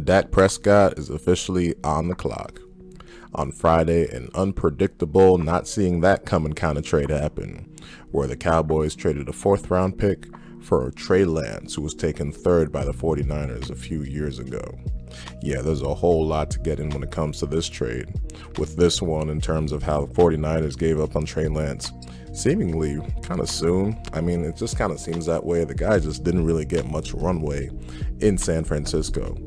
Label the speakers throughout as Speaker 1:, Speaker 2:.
Speaker 1: Dak Prescott is officially on the clock. On Friday, an unpredictable, not seeing that coming kind of trade happened, where the Cowboys traded a fourth round pick for Trey Lance, who was taken third by the 49ers a few years ago. Yeah, there's a whole lot to get in when it comes to this trade. With this one, in terms of how the 49ers gave up on Trey Lance seemingly kind of soon. I mean, it just kind of seems that way. The guy just didn't really get much runway in San Francisco.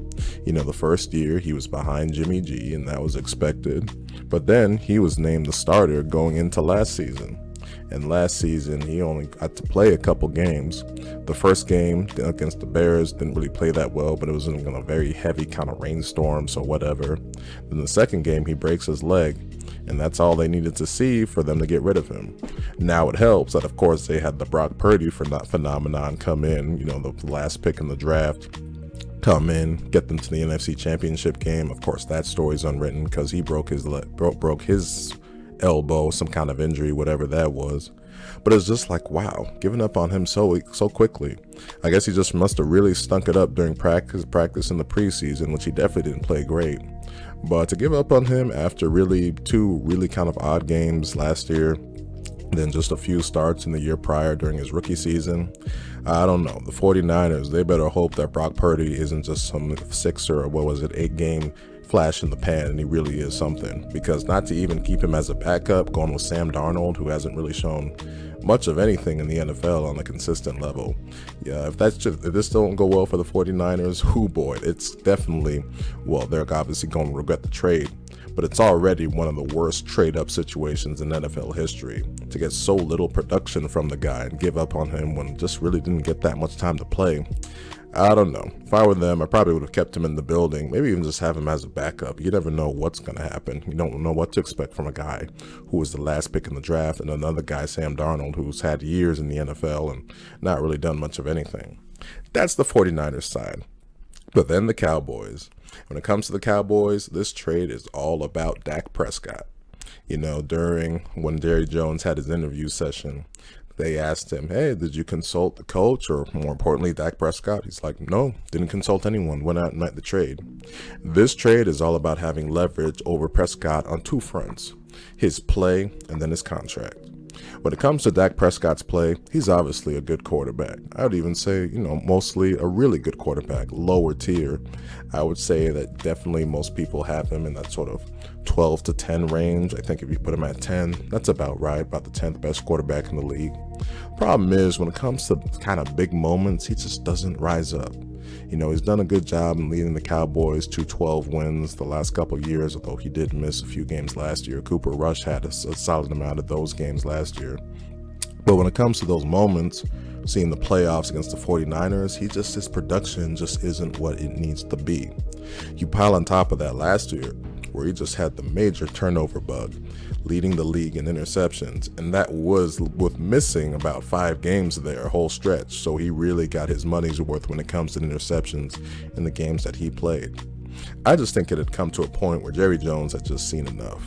Speaker 1: The first year he was behind Jimmy G, and that was expected. But then he was named the starter going into last season. And last season, he only got to play a couple games. The first game against the Bears didn't really play that well, but it was in a very heavy kind of rainstorm, so whatever. Then the second game, he breaks his leg, and that's all they needed to see for them to get rid of him. Now it helps that, of course, they had the Brock Purdy phenomenon come in, the last pick in the draft, come in, get them to the NFC Championship game. Of course, that story's unwritten because he broke his elbow, some kind of injury, whatever that was. But it's just like, wow, giving up on him so quickly. I guess he just must have really stunk it up during practice in the preseason, which he definitely didn't play great. But to give up on him after two really kind of odd games last year, then just a few starts in the year prior during his rookie season, I don't know. The 49ers, they better hope that Brock Purdy isn't just some 8-game flash in the pan, and he really is something. Because not to even keep him as a backup, going with Sam Darnold, who hasn't really shown much of anything in the NFL on a consistent level. Yeah, if this don't go well for the 49ers, boy, it's definitely, they're obviously going to regret the trade. But it's already one of the worst trade-up situations in NFL history, to get so little production from the guy and give up on him when just really didn't get that much time to play. I don't know. If I were them, I probably would have kept him in the building, maybe even just have him as a backup. You never know what's going to happen. You don't know what to expect from a guy who was the last pick in the draft, and another guy, Sam Darnold, who's had years in the NFL and not really done much of anything. That's the 49ers side. But then the Cowboys. When it comes to the Cowboys, this trade is all about Dak Prescott. During when Jerry Jones had his interview session, they asked him, hey, did you consult the coach, or more importantly, Dak Prescott? He's like, no, didn't consult anyone, went out and met the trade. This trade is all about having leverage over Prescott on two fronts: his play and then his contract. When it comes to Dak Prescott's play, he's obviously a good quarterback. I would even say, mostly a really good quarterback, lower tier. I would say that definitely most people have him in that sort of 12 to 10 range. I think if you put him at 10, that's about right, about the 10th best quarterback in the league. Problem is, when it comes to kind of big moments, he just doesn't rise up. He's done a good job in leading the Cowboys to 12 wins the last couple of years, although he did miss a few games last year. Cooper Rush had a solid amount of those games last year. But when it comes to those moments, seeing the playoffs against the 49ers, his production just isn't what it needs to be. You pile on top of that last year, where he just had the major turnover bug, leading the league in interceptions, and that was with missing about 5 games there, a whole stretch. So he really got his money's worth when it comes to interceptions in the games that he played. I just think it had come to a point where Jerry Jones had just seen enough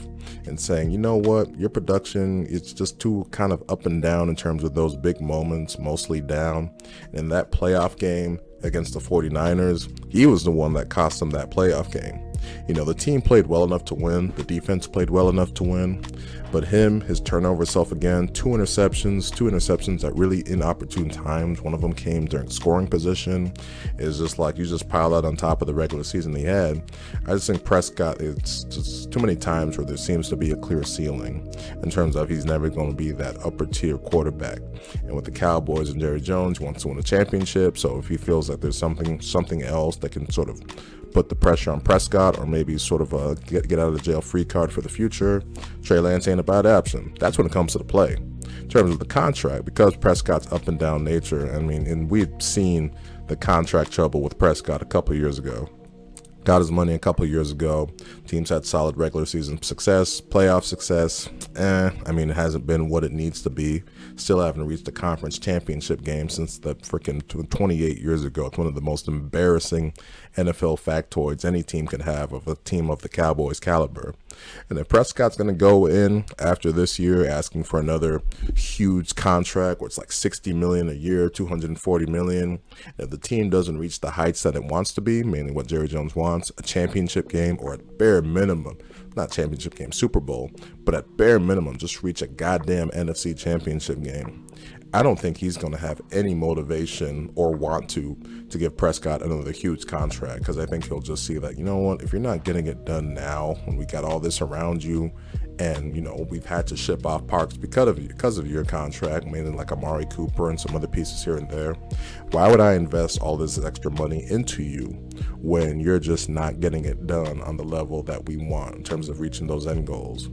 Speaker 1: and saying, you know what, your production is just too kind of up and down in terms of those big moments, mostly down. And in that playoff game against the 49ers, he was the one that cost them that playoff game. The team played well enough to win. The defense played well enough to win. But his turnover self again, two interceptions at really inopportune times. One of them came during scoring position. It's just like you just pile that on top of the regular season he had. I just think Prescott, it's just too many times where there seems to be a clear ceiling in terms of he's never going to be that upper tier quarterback. And with the Cowboys and Jerry Jones, he wants to win a championship. So if he feels that there's something else that can sort of put the pressure on Prescott, or maybe sort of get out of the jail free card for the future, Trey Lance ain't a bad option. That's when it comes to the play. In terms of the contract, because Prescott's up and down nature, and we've seen the contract trouble with Prescott a couple years ago. Got his money a couple years ago. Teams had solid regular season success, playoff success. It hasn't been what it needs to be. Still haven't reached the conference championship game since the freaking 28 years ago. It's one of the most embarrassing NFL factoids any team can have of a team of the Cowboys caliber. And if Prescott's going to go in after this year asking for another huge contract where it's like $60 million a year, $240 million, if the team doesn't reach the heights that it wants to be, meaning what Jerry Jones wants, a championship game, or at bare minimum, not championship game, Super Bowl, but at bare minimum, just reach a goddamn NFC championship game, I don't think he's going to have any motivation or want to give Prescott another huge contract, because I think he'll just see that, you know what, if you're not getting it done now when we got all this around you and, you know, we've had to ship off parts because of your contract, mainly like Amari Cooper and some other pieces here and there, why would I invest all this extra money into you when you're just not getting it done on the level that we want in terms of reaching those end goals?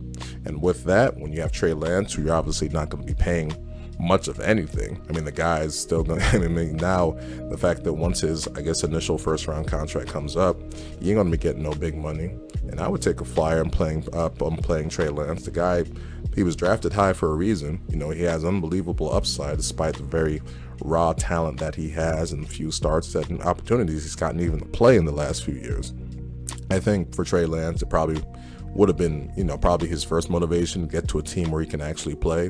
Speaker 1: And with that, when you have Trey Lance, who you're obviously not going to be paying much of anything. I mean, the guy is still going to, I mean, now the fact that once his, I guess, initial first round contract comes up, he ain't going to be getting no big money. And I would take a flyer on playing Trey Lance. The guy, he was drafted high for a reason. You know, he has unbelievable upside despite the very raw talent that he has and few starts and opportunities he's gotten even to play in the last few years. I think for Trey Lance, it probably would have been, you know, probably his first motivation to get to a team where he can actually play.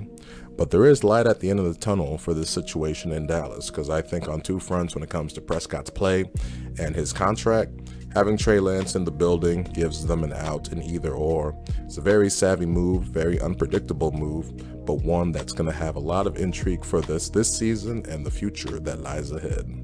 Speaker 1: But there is light at the end of the tunnel for this situation in Dallas, because I think on two fronts when it comes to Prescott's play and his contract, having Trey Lance in the building gives them an out in either or. It's a very savvy move, very unpredictable move, but one that's going to have a lot of intrigue for this season and the future that lies ahead.